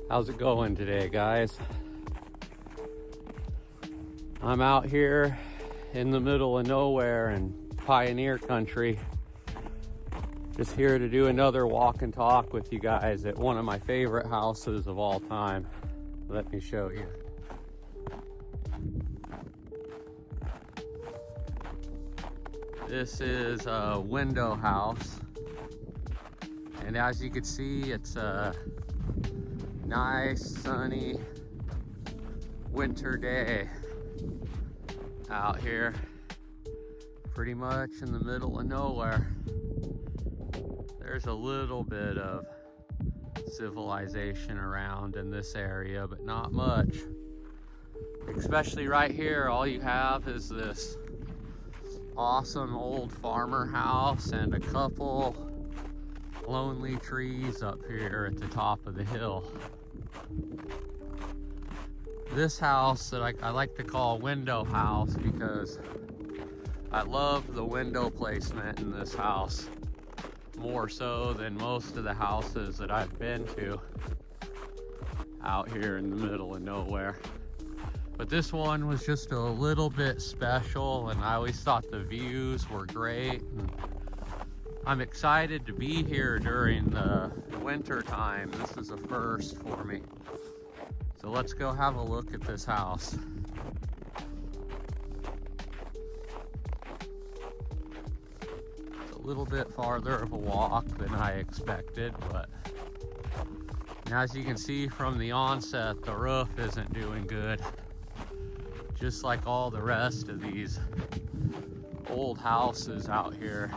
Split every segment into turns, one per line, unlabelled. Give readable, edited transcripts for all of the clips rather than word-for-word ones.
How's it going today, guys? I'm out here in the middle of nowhere in Pioneer Country. Just here to do another walk and talk with you guys at one of my favorite houses of all time. Let me show you. This is a window house. And as you can see, it's a nice sunny winter day out here, pretty much in the middle of nowhere. There's a little bit of civilization around in this area, but not much. Especially right here, all you have is this awesome old farmer house and a couple lonely trees up here at the top of the hill. This house that I like to call window house because I love the window placement in this house more so than most of the houses that I've been to out here in the middle of nowhere. But this one was just a little bit special, and I always thought the views were great. And I'm excited to be here during the winter time. This is a first for me. So let's go have a look at this house. It's a little bit farther of a walk than I expected, but as you can see from the onset, the roof isn't doing good. Just like all the rest of these old houses out here.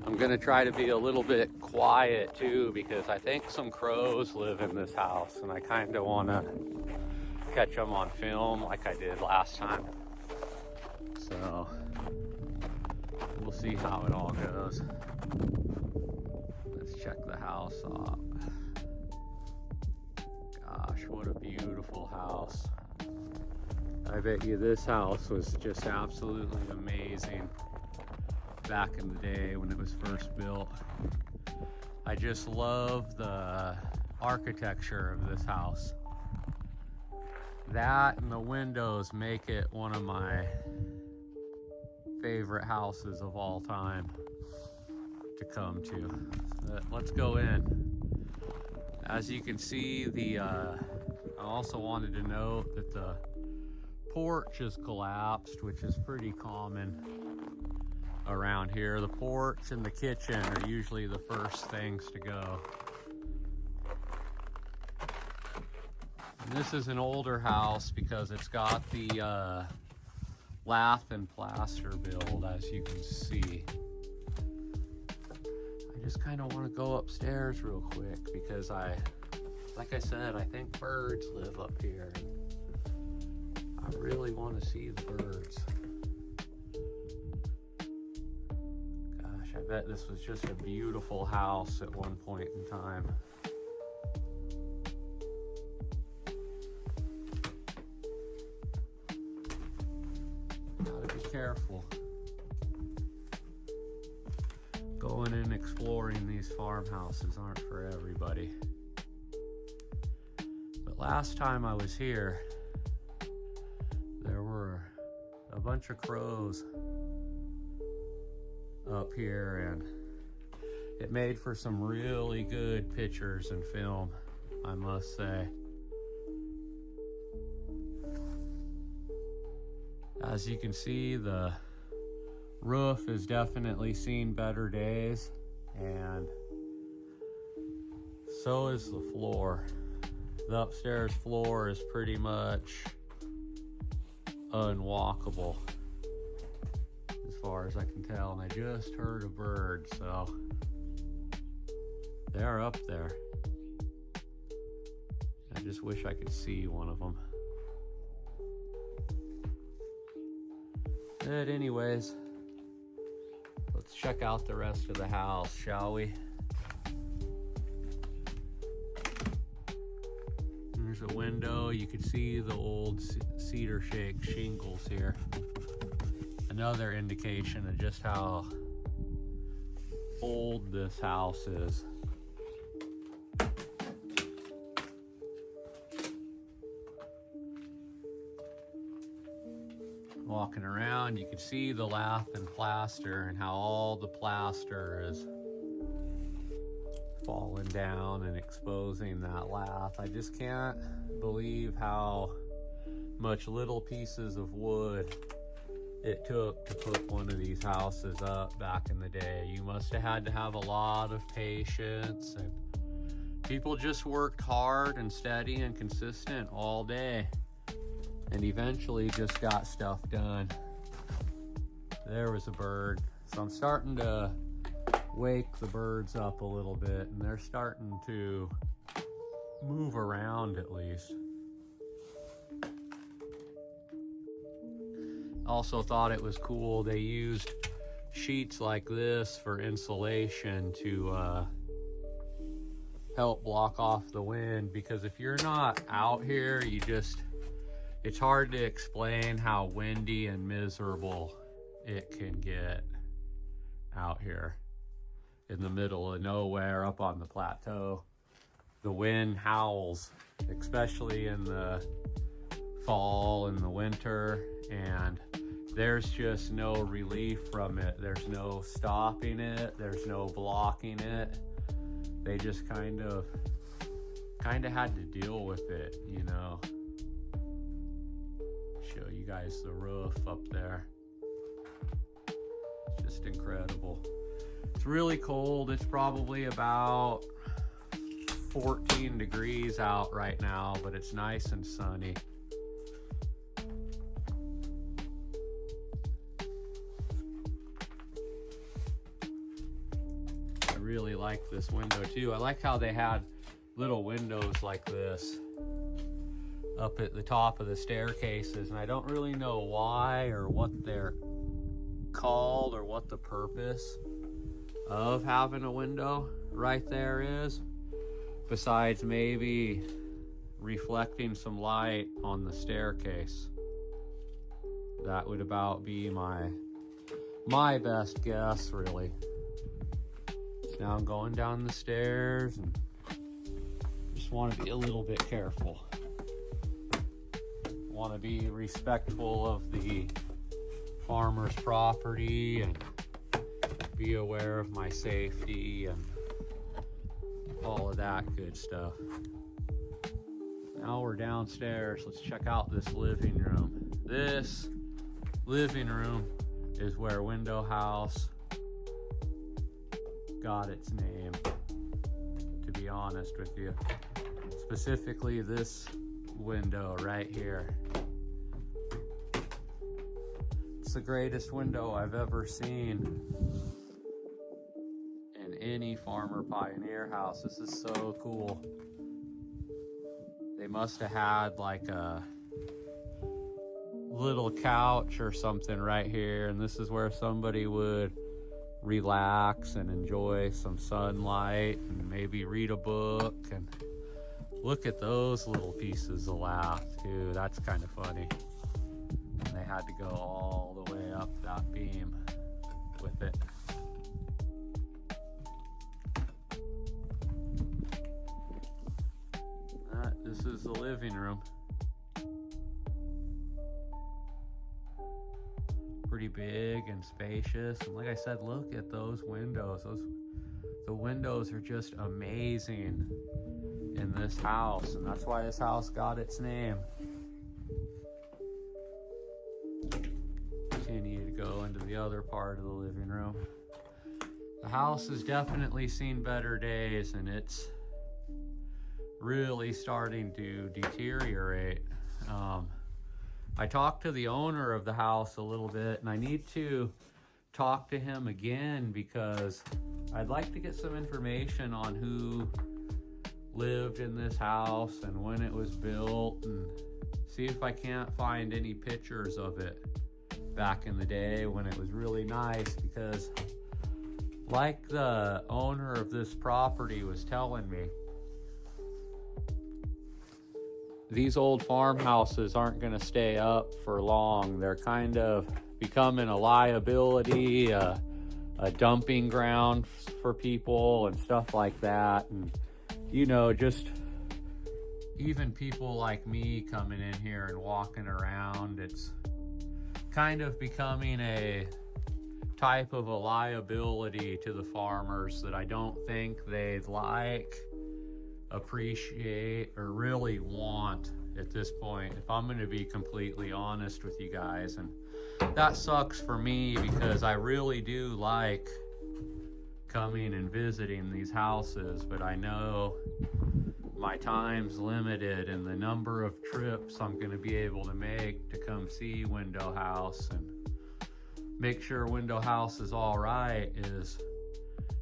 I'm gonna try to be a little bit quiet too, because I think some crows live in this house and I kind of want to catch them on film like I did last time. So we'll see how it all goes. Let's check the house out. Gosh, what a beautiful house. I bet you this house was just absolutely amazing back in the day when it was first built. I just love the architecture of this house. That and the windows make it one of my favorite houses of all time to come to. So let's go in. As you can see, I also wanted to note that the porch is collapsed, which is pretty common around here. The porch and the kitchen are usually the first things to go. And this is an older house because it's got the lath and plaster build, as you can see. I just kind of want to go upstairs real quick because like I said, I think birds live up here. I really want to see the birds. I bet this was just a beautiful house at one point in time. Gotta be careful. Going and exploring these farmhouses aren't for everybody. But last time I was here, there were a bunch of crows up here, and it made for some really good pictures and film, I must say. As you can see, the roof has definitely seen better days, and so is the floor. The upstairs floor is pretty much unwalkable as far as I can tell, and I just heard a bird, so they're up there. I just wish I could see one of them. But anyways, let's check out the rest of the house, shall we? There's a window. You can see the old cedar shake shingles here. Another indication of just how old this house is. walking around, you can see the lath and plaster and how all the plaster is falling down and exposing that lath. I just can't believe how much little pieces of wood it took to put one of these houses up back in the day. You must have had to have a lot of patience, and people just worked hard and steady and consistent all day and eventually just got stuff done. There was a bird. So I'm starting to wake the birds up a little bit, and they're starting to move around at least. Also thought it was cool they used sheets like this for insulation to help block off the wind, because if you're not out here, it's hard to explain how windy and miserable it can get out here in the middle of nowhere up on the plateau. The wind howls, especially in the fall and the winter, and there's just no relief from it. There's no stopping it. There's no blocking it. They just kind of had to deal with it, you know. Show you guys the roof up there. It's just incredible. It's really cold. It's probably about 14 degrees out right now, but it's nice and sunny. I really like this window too. I like how they had little windows like this up at the top of the staircases, and I don't really know why or what they're called or what the purpose of having a window right there is, besides maybe reflecting some light on the staircase. That would about be my best guess, really. So now I'm going down the stairs and just want to be a little bit careful. Want to be respectful of the farmer's property and be aware of my safety and all of that good stuff. Now we're downstairs. Let's check out this living room. This living room is where Window House got its name, to be honest with you. Specifically this window right here. It's the greatest window I've ever seen in any farmer pioneer house. This is so cool. They must have had like a little couch or something right here, and this is where somebody would relax and enjoy some sunlight and maybe read a book. And look at those little pieces of lath too. That's kind of funny. And they had to go all the way up that beam with it. This is the living room. Pretty big and spacious. And like I said, look at those windows. The windows are just amazing in this house, and that's why this house got its name. Continue to go into the other part of the living room. The house has definitely seen better days, and it's really starting to deteriorate. I talked to the owner of the house a little bit, and I need to talk to him again because I'd like to get some information on who lived in this house and when it was built, and see if I can't find any pictures of it back in the day when it was really nice. Because like the owner of this property was telling me, these old farmhouses aren't going to stay up for long. They're kind of becoming a liability, a dumping ground for people and stuff like that. And, you know, just even people like me coming in here and walking around, kind of becoming a type of a liability to the farmers that I don't think they like, appreciate, or really want at this point, if I'm going to be completely honest with you guys. And that sucks for me because I really do like coming and visiting these houses, but I know my time's limited, and the number of trips I'm going to be able to make to come see Window House and make sure Window House is all right is,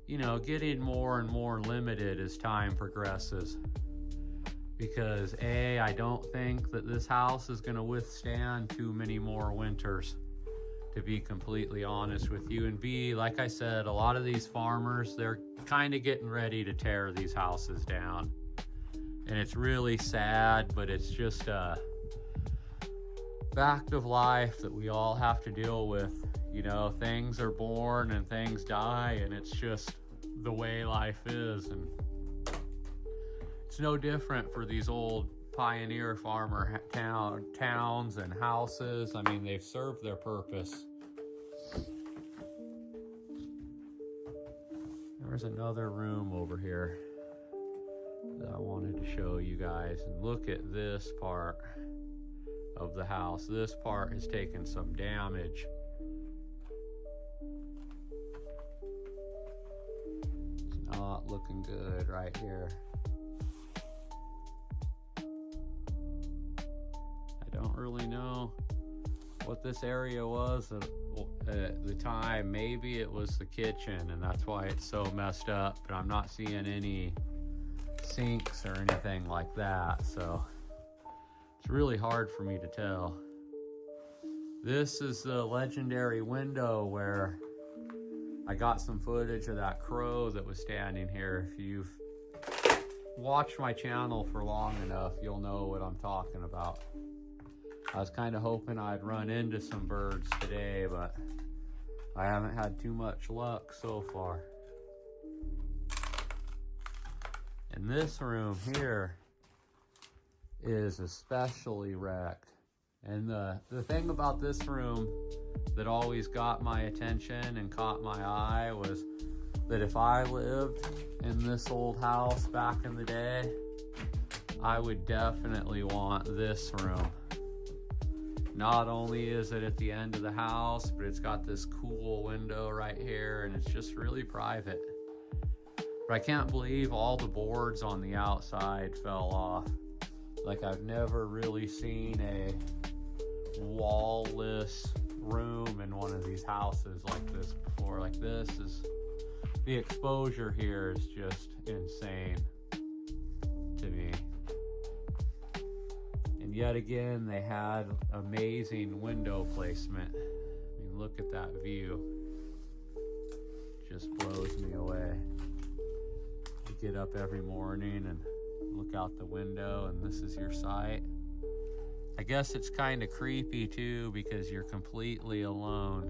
you know, getting more and more limited as time progresses. Because A, I don't think that this house is going to withstand too many more winters, to be completely honest with you. And B, like I said, a lot of these farmers, they're kind of getting ready to tear these houses down. And it's really sad, but it's just a fact of life that we all have to deal with. You know, things are born and things die, and it's just the way life is. And it's no different for these old pioneer farmer towns and houses. I mean, they've served their purpose. There's another room over here that I wanted to show you guys. And look at this part of the house. This part has taken some damage. It's not looking good right here. I don't really know what this area was at the time. Maybe it was the kitchen, and that's why it's so messed up, but I'm not seeing any sinks or anything like that, so it's really hard for me to tell. This is the legendary window where I got some footage of that crow that was standing here. If you've watched my channel for long enough, you'll know what I'm talking about. I was kind of hoping I'd run into some birds today, but I haven't had too much luck so far. And this room here is especially wrecked. And the thing about this room that always got my attention and caught my eye was that if I lived in this old house back in the day, I would definitely want this room. Not only is it at the end of the house, but it's got this cool window right here, and it's just really private. But I can't believe all the boards on the outside fell off. Like, I've never really seen a wall-less room in one of these houses like this before. Like, this is, the exposure here is just insane to me. And yet again, they had amazing window placement. I mean, look at that view. It just blows me away. You get up every morning and look out the window, and this is your sight. I guess it's kind of creepy too, because you're completely alone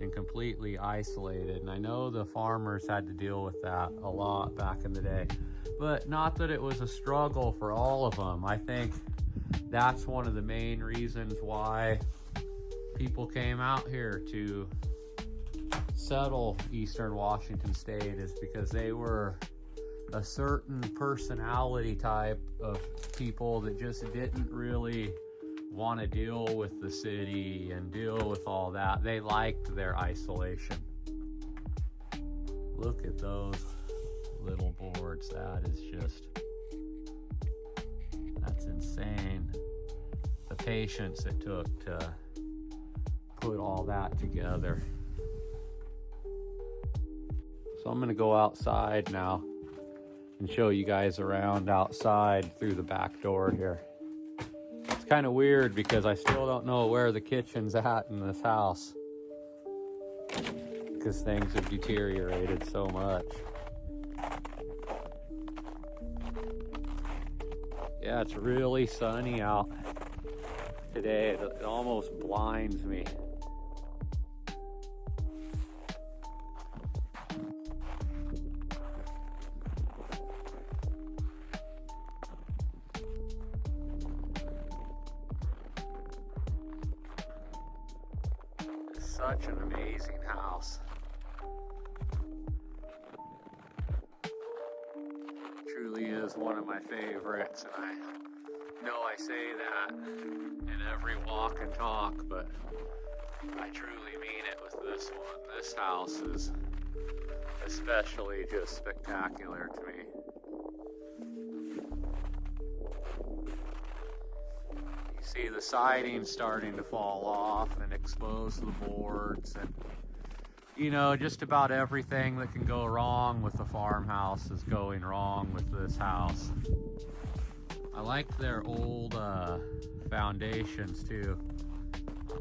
and completely isolated. And I know the farmers had to deal with that a lot back in the day, but not that it was a struggle for all of them. I think that's one of the main reasons why people came out here to settle Eastern Washington State, is because they were a certain personality type of people that just didn't really want to deal with the city and deal with all that. They liked their isolation. Look at those little boards. That is just, that's insane. The patience it took to put all that together. So I'm gonna go outside now and show you guys around outside through the back door here. It's kind of weird because I still don't know where the kitchen's at in this house, because things have deteriorated so much. Yeah, it's really sunny out today. It almost blinds me. such an amazing house. Truly is one of my favorites, and I know I say that in every walk and talk, but I truly mean it with this one. This house is especially just spectacular to me. You see the siding starting to fall off and expose the boards, and you know, just about everything that can go wrong with a farmhouse is going wrong with this house. I liked their old foundations too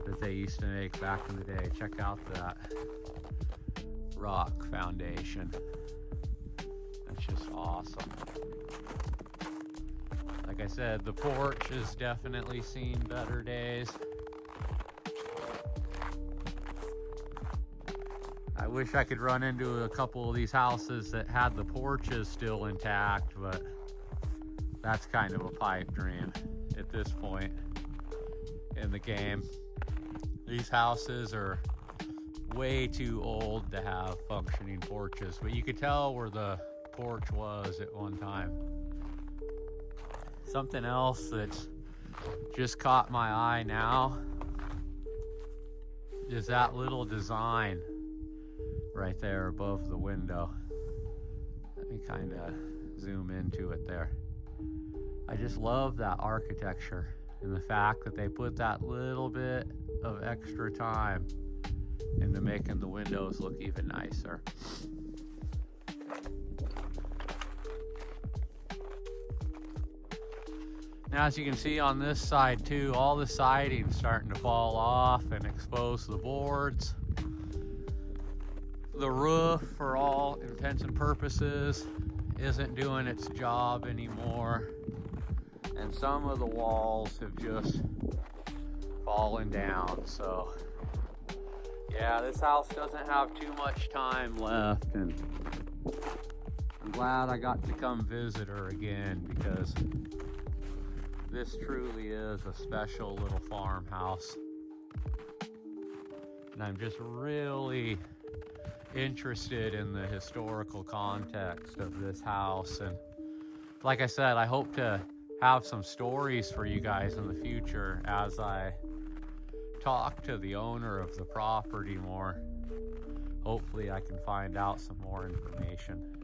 that they used to make back in the day. Check out that rock foundation. That's just awesome. Like I said, the porch has definitely seen better days. I wish I could run into a couple of these houses that had the porches still intact, but that's kind of a pipe dream at this point in the game. These houses are way too old to have functioning porches, but you could tell where the porch was at one time. Something else that's just caught my eye now is that little design right there above the window. Let me kind of zoom into it there. I just love that architecture and the fact that they put that little bit of extra time into making the windows look even nicer. Now, as you can see on this side too, all the siding's starting to fall off and expose the boards. The roof, for all intents and purposes, isn't doing its job anymore. And some of the walls have just fallen down. So, yeah, this house doesn't have too much time left. And I'm glad I got to come visit her again, because this truly is a special little farmhouse. And I'm just really interested in the historical context of this house. And like I said, I hope to have some stories for you guys in the future as I talk to the owner of the property more. Hopefully I can find out some more information.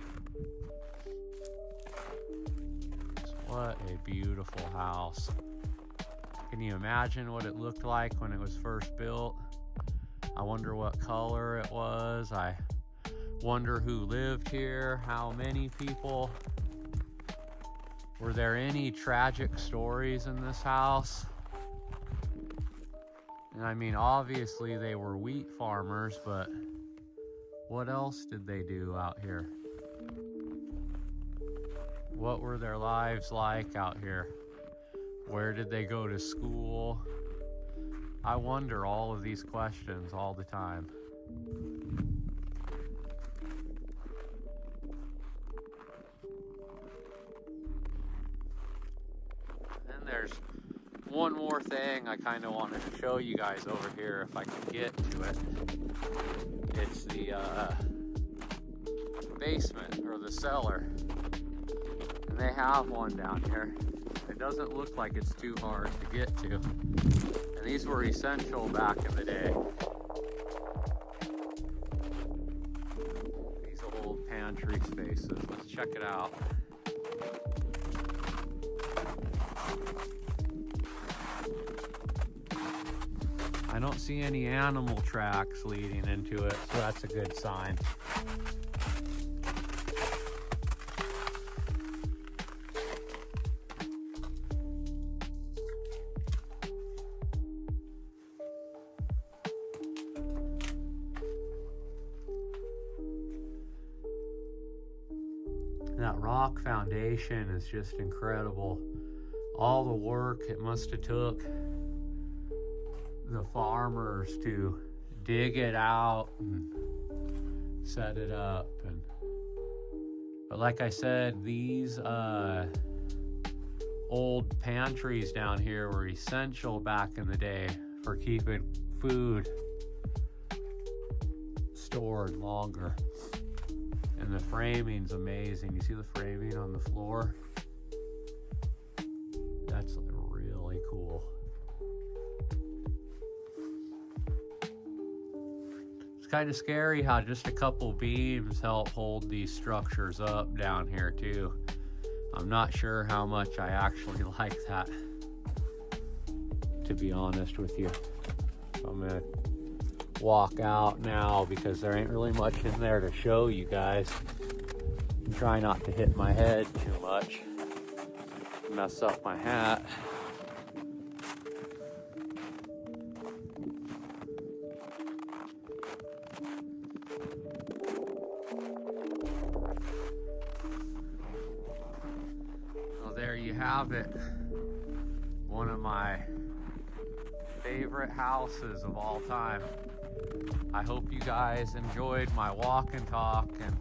What a beautiful house. Can you imagine what it looked like when it was first built? I wonder what color it was. I wonder who lived here, how many people. Were there any tragic stories in this house? And I mean, obviously they were wheat farmers, but what else did they do out here? What were their lives like out here? Where did they go to school? I wonder all of these questions all the time. And there's one more thing I kind of wanted to show you guys over here, if I can get to it. It's the basement, or the cellar. And they have one down here. It doesn't look like it's too hard to get to. And these were essential back in the day. These old pantry spaces. Let's check it out. I don't see any animal tracks leading into it, so that's a good sign. That rock foundation is just incredible. All the work it must have took the farmers to dig it out and set it up. But like I said, these old pantries down here were essential back in the day for keeping food stored longer. And the framing's amazing. You see the framing on the floor? That's really cool. It's kind of scary how just a couple beams help hold these structures up down here too. I'm not sure how much I actually like that, to be honest with you. I'm gonna walk out now because there ain't really much in there to show you guys. And try not to hit my head too much, mess up my hat. Well, there you have it. One of my favorite houses of all time. I hope you guys enjoyed my walk and talk, and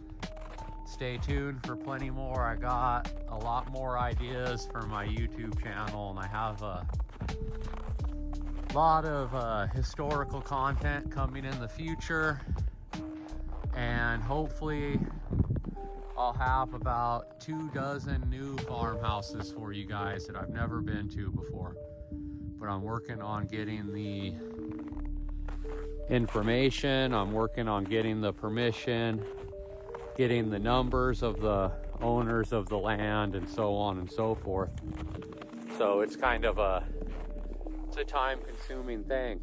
stay tuned for plenty more. I got a lot more ideas for my YouTube channel, and I have a lot of historical content coming in the future, and hopefully I'll have about 24 new farmhouses for you guys that I've never been to before. But I'm working on getting the information, I'm working on getting the permission, getting the numbers of the owners of the land, and so on and so forth. So it's kind of it's a time-consuming thing.